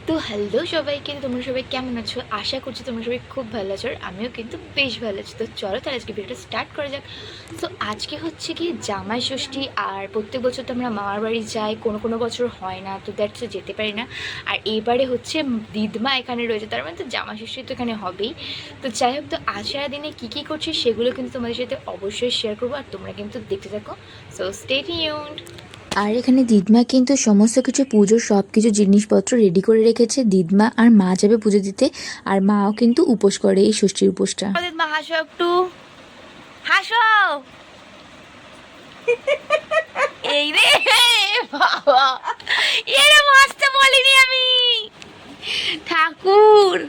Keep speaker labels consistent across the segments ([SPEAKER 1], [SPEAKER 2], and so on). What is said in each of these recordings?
[SPEAKER 1] তো হ্যালো সবাইকে, তোমরা সবাই কেমন আছো? আশা করছি তোমরা সবাই খুব ভালো আছো, আর আমিও কিন্তু বেশ ভালো আছি। তো চলো তাহলে আজকে ভিডিওটা স্টার্ট করা যাক। তো আজকে হচ্ছে কি জামাই ষষ্ঠী, আর প্রত্যেক বছর তো আমরা মামার বাড়ি যাই, কোনো কোনো বছর হয় না, তো দ্যাটস যেতে পারি না। আর এইবারে হচ্ছে দিদমা এখানে রয়েছে, তার মানে তো জামাই ষষ্ঠী তো এখানে হবেই। তো যাই হোক, তো আজ সারাদিনে কী কী করছি সেগুলো কিন্তু তোমাদের সাথে অবশ্যই শেয়ার করবো, আর তোমরা কিন্তু দেখতে থাকো। So stay tuned.
[SPEAKER 2] আর এখানে দিদমা কিন্তু সমস্ত কিছু পুজোর সব কিছু জিনিসপত্র রেডি করে রেখেছে। দিদমা আর মা যাবে পুজো দিতে, আর মাও কিন্তু উপোস করে এই ষষ্ঠীর উপোসটা।
[SPEAKER 1] দিদমা হাসো একটু, হাসো। এই রে বাবা, এরম হাসতে বলিনি আমি, ঠাকুর।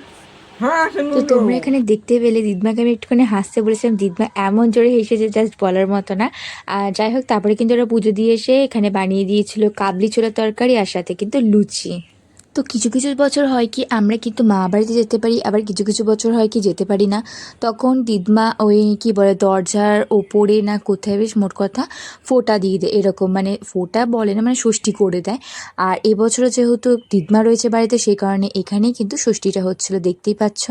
[SPEAKER 2] তো তোমরা এখানে দেখতে পেলে দিদমাকে আমি একটুখানি হাসতে বলেছিলাম, দিদমা এমন জোরে হেসেছে জাস্ট বলার মতো না। আর যাই হোক, তারপরে কিন্তু ওরা পুজো দিয়ে এসে এখানে বানিয়ে দিয়েছিল কাবলি ছোলার তরকারি, আর সাথে কিন্তু লুচি। তো কিছু কিছু বছর হয় কি আমরা কিন্তু মা বাড়িতে যেতে পারি, আবার কিছু কিছু বছর হয় কি যেতে পারি না। তখন দিদমা ওই কি বলে দরজার ওপরে না কোথায় বেশ মোট কথা ফোঁটা দিয়ে দেয়, এরকম মানে ফোঁটা বলে না, মানে ষষ্ঠী করে দেয়। আর এবছরও যেহেতু দিদমা রয়েছে বাড়িতে, সেই কারণে এখানেই কিন্তু ষষ্ঠীটা হচ্ছিল, দেখতেই পাচ্ছ।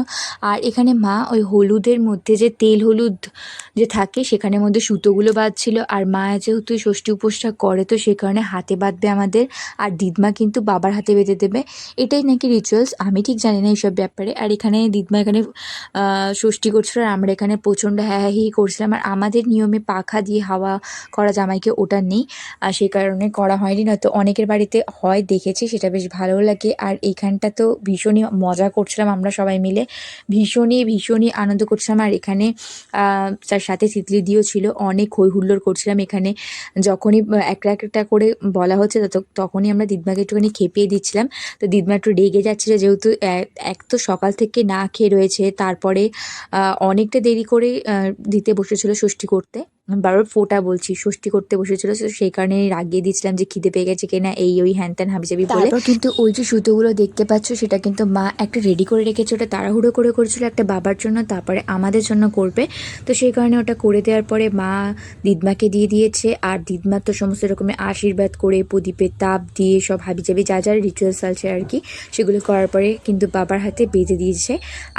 [SPEAKER 2] আর এখানে মা ওই হলুদের মধ্যে যে তেল হলুদ যে থাকে সেখানের মধ্যে সুতোগুলো বাঁধছিল। আর মা যেহেতু ষষ্ঠী উপোসটা করে, তো সেই কারণে হাতে বাঁধবে আমাদের, আর দিদমা কিন্তু বাবার হাতে বেঁধে দেবে। এটাই নাকি রিচুয়ালস, আমি ঠিক জানি না এইসব ব্যাপারে। আর এখানে দিদমা এখানে ষষ্ঠী করছিল, আর আমরা এখানে প্রচণ্ড হ্যাঁ হ্যাঁ হি করছিলাম। আর আমাদের নিয়মে পাখা দিয়ে হাওয়া করা জামাইকে ওটা নেই, আর সেই কারণে করা হয়নি, নয়তো অনেকের বাড়িতে হয় দেখেছি, সেটা বেশ ভালো লাগে। আর এইখানটা তো ভীষণই মজা করছিলাম আমরা সবাই মিলে, ভীষণই ভীষণই আনন্দ করছিলাম। আর এখানে তার সাথে তিতলি দিও ছিল, অনেক হই হুল্লোড় করছিলাম এখানে। যখনই একটা একটা করে বলা হচ্ছে তখনই আমরা দিদমাকে একটুখানি খেপিয়ে দিচ্ছিলাম। তো দিদমা একটু রেগে যাচ্ছিলো, যেহেতু এক তো সকাল থেকে না খেয়ে রয়েছে, তারপরে অনেকটা দেরি করে দিতে বসেছিল ষষ্ঠী করতে, বারবার ফোঁটা বলছি, ষষ্ঠী করতে বসেছিল। তো সেই কারণে রাগিয়ে দিচ্ছিলাম যে খিদে পেয়ে গেছে কিনা, এই ওই হ্যান ত্যান হাবিজাবি বলে। তারপর কিন্তু ওই যে সুতোগুলো দেখতে পাচ্ছ, সেটা কিন্তু মা একটা রেডি করে রেখেছে, ওটা তাড়াহুড়ো করে করেছিল একটা বাবার জন্য, তারপরে আমাদের জন্য করবে। তো সেই কারণে ওটা করে দেওয়ার পরে মা দিদমাকে দিয়ে দিয়েছে, আর দিদমার তো সমস্ত রকমের আশীর্বাদ করে প্রদীপের তাপ দিয়ে সব হাবিজাবি যা যা রিচুয়ালস আছে আর কি, সেগুলো করার পরে কিন্তু বাবার হাতে বেঁধে দিয়েছে।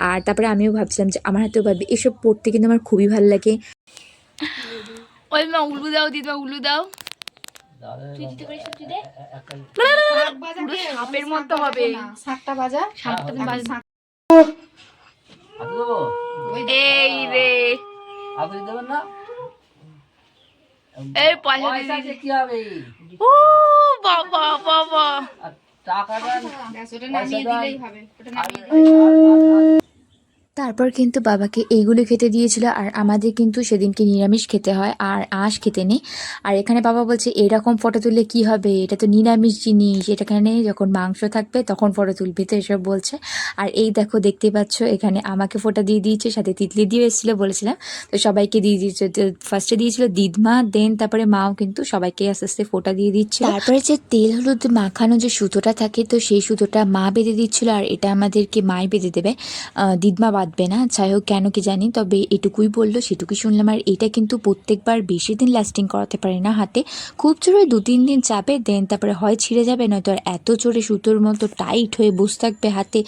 [SPEAKER 2] আর তারপরে আমিও ভাবছিলাম যে আমার হাতেও বাঁধবে, এসব পড়তে কিন্তু আমার খুবই ভালো লাগে।
[SPEAKER 1] ওই মা উলু দাও, দিদমা উলু দাও। পুরো সাপের মতো হবে।
[SPEAKER 3] শাকটা বাজা,
[SPEAKER 1] সাপটা তুমি বাজ-
[SPEAKER 4] হাতে দেবো?
[SPEAKER 1] এই রে,
[SPEAKER 4] আপনি দেবেন না?
[SPEAKER 1] এই পয়সা দিয়ে
[SPEAKER 4] পয়সা
[SPEAKER 1] দিয়েছি।
[SPEAKER 4] দিয়ে কি হবে?
[SPEAKER 1] ও বাবা বাবা,
[SPEAKER 4] আর টাকাটা
[SPEAKER 3] ব্যাস ওটা
[SPEAKER 4] পয়সা
[SPEAKER 3] নামিয়ে
[SPEAKER 4] দাও।
[SPEAKER 3] দিলেই হবে, ওটা
[SPEAKER 4] আর-
[SPEAKER 3] নামিয়ে দিলেই
[SPEAKER 2] তারপর কিন্তু বাবাকে এইগুলো খেতে দিয়েছিল, আর আমাদের কিন্তু সেদিনকে নিরামিষ খেতে হয়, আর আঁশ খেতে নেই। আর এখানে বাবা বলছে এরকম ফটো তুললে কি হবে, এটা তো নিরামিষ জিনিস, এখানে যখন মাংস থাকবে তখন ফটো তুলবি, তো এসব বলছে। আর এই দেখো দেখতেই পাচ্ছ, এখানে আমাকে ফোঁটা দিয়ে দিয়েছে, সাথে তিতলি দিয়ে এসেছিলো বলেছিলাম, তো সবাইকে দিয়ে দিয়েছে। তো ফার্স্টে দিয়েছিল দিদমা, দেন তারপরে মাও কিন্তু সবাইকে আস্তে আস্তে ফোঁটা দিয়ে দিচ্ছিল। তারপরে যে তেল হলুদ মাখানো যে সুতোটা থাকে, তো সেই সুতোটা মা বেঁধে দিচ্ছিল, আর এটা আমাদেরকে মাই বেঁধে দেবে, দিদমা বাঁধবে না। যাই হোক কেন কি জানি, তবে এটুকুই বললো, সেটুকুই শুনলাম। আর এটা কিন্তু প্রত্যেকবার বেশি দিন লাস্টিং করাতে পারে না হাতে, খুব জোরে 2-3 দিন যাবে, দেন তারপরে হয় ছিঁড়ে যাবে, নয়তো আর এত জোরে সুতোর মতো টাইট হয়ে বসে থাকবে হাতে,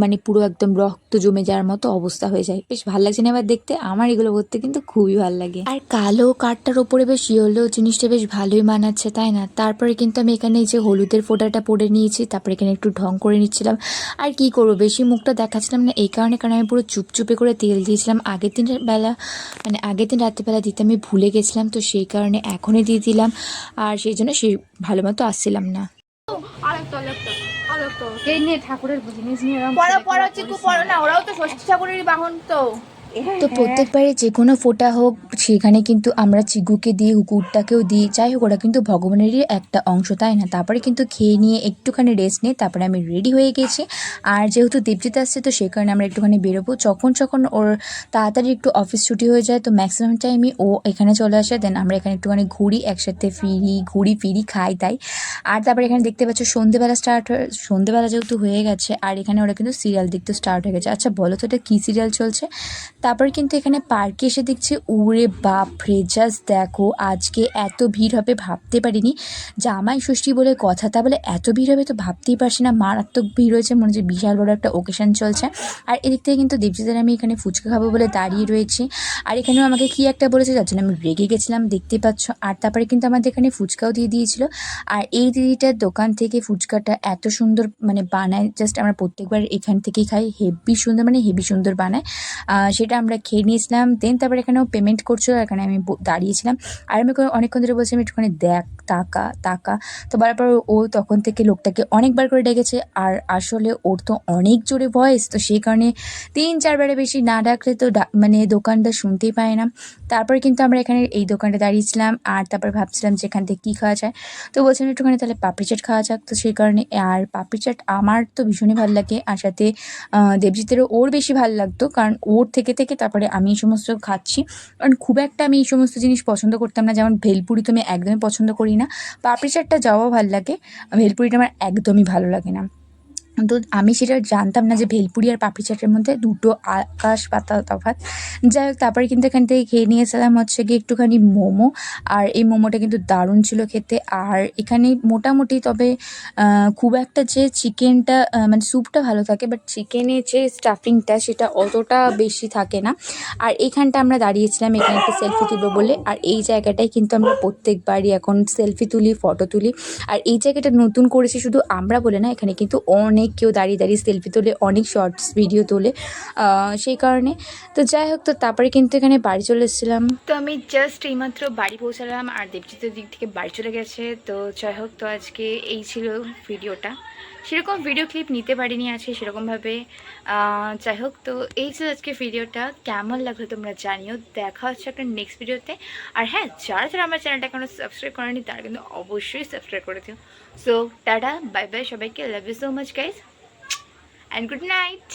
[SPEAKER 2] মানে পুরো একদম রক্ত জমে যাওয়ার মতো অবস্থা হয়ে যায়। বেশ ভালো লাগছে না এবার দেখতে, আমার এগুলো করতে কিন্তু খুবই ভালো লাগে। আর কালো কাঠটার ওপরে বেশ ইয়েলো জিনিসটা বেশ ভালোই মানাচ্ছে, তাই না? তারপরে কিন্তু আমি এখানে এই যে হলুদের ফোঁটাটা পরে নিয়েছি, তারপরে এখানে একটু ঢং করে নিচ্ছিলাম। আর কি করবো, বেশি মুখটা দেখাচ্ছিলাম না এই কারণে, কারণ আমি পুরো চুপচুপে করে তেল দিয়েছিলাম আগের দিনের বেলা, মানে আগের দিন রাত্রিবেলা দিতে আমি ভুলে গেছিলাম, তো সেই কারণে এখনই দিয়ে দিলাম, আর সেই জন্য সেই ভালো মতো আসছিলাম না।
[SPEAKER 1] আরেকটা আরেকটা আরেকটা।
[SPEAKER 3] এই নিয়ে ঠাকুরের জিনিস নিয়ে এরকম
[SPEAKER 1] পড়ো
[SPEAKER 3] করে
[SPEAKER 1] পড়ো
[SPEAKER 3] করে
[SPEAKER 1] চিকু,
[SPEAKER 3] করিস
[SPEAKER 1] পড়ো
[SPEAKER 3] না।
[SPEAKER 1] না, ওরাও তো ষষ্ঠী ঠাকুরেরই বাহন তো।
[SPEAKER 2] তো প্রত্যেকবারে যে কোনো ফোঁটা হোক, সেখানে কিন্তু আমরা চিগুকে দিই, কুকুরটাকেও দিই, যাই হোক ওরা কিন্তু ভগবানেরই একটা অংশ, তাই না? তারপরে কিন্তু খেয়ে নিয়ে একটুখানি রেস্ট নিয়ে তারপরে আমি রেডি হয়ে গেছি। আর যেহেতু দেবজিৎ আসছে, তো সেই কারণে আমরা একটুখানি বেরোবো, যখন যখন ওর তাড়াতাড়ি একটু অফিস ছুটি হয়ে যায়, তো ম্যাক্সিমাম টাইমই ও এখানে চলে আসে, দেন আমরা এখানে একটুখানি ঘুরি, একসাথে ঘুরি ফিরি খাই তাই। আর তারপরে এখানে দেখতে পাচ্ছ সন্ধেবেলা যেহেতু হয়ে গেছে, আর এখানে ওরা কিন্তু সিরিয়াল দেখতে স্টার্ট হয়ে গেছে। আচ্ছা বলো তো এটা কী সিরিয়াল চলছে? তারপর কিন্তু এখানে পার্কে এসে দেখছি ওরে বাপরে, জাস্ট দেখো আজকে এত ভিড় হবে ভাবতে পারিনি। জামাই ষষ্ঠী বলে কথা, তা বলে এত ভিড় হবে তো ভাবতেই পারছি না। মারাত্মক ভিড় হয়েছে, মনে হচ্ছে বিশাল বড় একটা ওকেশন চলছে। আর এদিক থেকে কিন্তু দেবজিতের আমি এখানে ফুচকা খাবো বলে দাঁড়িয়ে রয়েছি, আর এখানেও আমাকে কি একটা বলেছে যার জন্য আমি রেগে গেছিলাম, দেখতে পাচ্ছ। আর তারপরে কিন্তু আমাদের এখানে ফুচকাও দিয়ে দিয়েছিল। আর এই দিদিটার দোকান থেকে ফুচকাটা এত সুন্দর মানে বানায়, জাস্ট আমরা প্রত্যেকবার এখান থেকেই খাই, হেভি সুন্দর মানে হেভি সুন্দর বানায়। সেটা আমরা খেয়ে নিয়েছিলাম। দেন তারপরে এখানেও পেমেন্ট করছিল, এখানে আমি দাঁড়িয়েছিলাম। আর আমি অনেকক্ষণ ধরে বলছিলাম একটুখানি দেখ, টাকা টাকা। তো বারবার ও তখন থেকে লোকটাকে অনেকবার করে ডেকেছে, আর আসলে ওর তো অনেক জোরে ভয়েস, তো সেই কারণে 3-4 বারে বেশি না ডাকলে তো মানে দোকানটা শুনতেই পায় না। তারপরে কিন্তু আমরা এখানে এই দোকানটা দাঁড়িয়েছিলাম, আর তারপর ভাবছিলাম যে এখান থেকে কী খাওয়া যায়। তো বলছিলাম একটুখানি তাহলে পাপড়ি চাট খাওয়া যাক, তো সেই কারণে। আর পাপড়ি চাট আমার তো ভীষণই ভালো লাগে, আর সাথে দেবজিতেরও ওর বেশি ভালো লাগতো, কারণ ওর থেকে থেকে তারপরে আমি এই সমস্ত খাচ্ছি। কারণ খুব একটা আমি এই সমস্ত জিনিস পছন্দ করতাম না, যেমন ভেলপুরি তো আমি একদমই পছন্দ করি না, পাপড়ি চাটটা যাওয়াও ভালো লাগে, ভেলপুরিটা আমার একদমই ভালো লাগে না। তো আমি সেটা জানতাম না যে ভেলপুরি আর পাপড়ি চাটের মধ্যে দুটো আকাশ পাতাল তফাৎ। যাই হোক, তারপরে কিন্তু এখান থেকে খেয়ে নিয়েছিলাম হচ্ছে গিয়ে একটুখানি মোমো, আর এই মোমোটা কিন্তু দারুণ ছিল খেতে। আর এখানে মোটামুটি, তবে খুব একটা যে চিকেনটা মানে স্যুপটা ভালো থাকে, বাট চিকেনের যে স্টাফিংটা সেটা অতটা বেশি থাকে না। আর এইখানটা আমরা দাঁড়িয়েছিলাম এখানে একটা সেলফি তুলবো বলে, আর এই জায়গাটায় কিন্তু আমরা প্রত্যেকবারই এখন সেলফি তুলি, ফটো তুলি। আর এই জায়গাটা নতুন করেছি শুধু আমরা বলে না, এখানে কিন্তু অনেক কেউ দাঁড়িয়ে দাঁড়িয়ে সেলফি তোলে, অনেক শর্টস ভিডিও তোলে, সেই কারণে। তো যাই হোক, তো তারপরে কিন্তু এখানে বাড়ি চলে এসেছিলাম।
[SPEAKER 1] তো আমি জাস্ট এইমাত্র বাড়ি পৌঁছালাম, আর দেবজিতের দিক থেকে বাড়ি চলে গেছে। তো যাই হোক, তো আজকে এই ছিল ভিডিওটা। সেরকম ভিডিও ক্লিপ নিতে পারিনি আজকে সেরকমভাবে। যাই হোক, তো এই ছিল আজকে ভিডিওটা। কেমন লাগলো তোমরা জানিও। দেখা হচ্ছে একটা নেক্সট ভিডিওতে। আর হ্যাঁ, যারা যারা আমার চ্যানেলটা এখনো সাবস্ক্রাইব করেনি তারা কিন্তু অবশ্যই সাবস্ক্রাইব করে দিও। সো টাটা, বাই বাই সবাইকে, love you so much guys, and good night.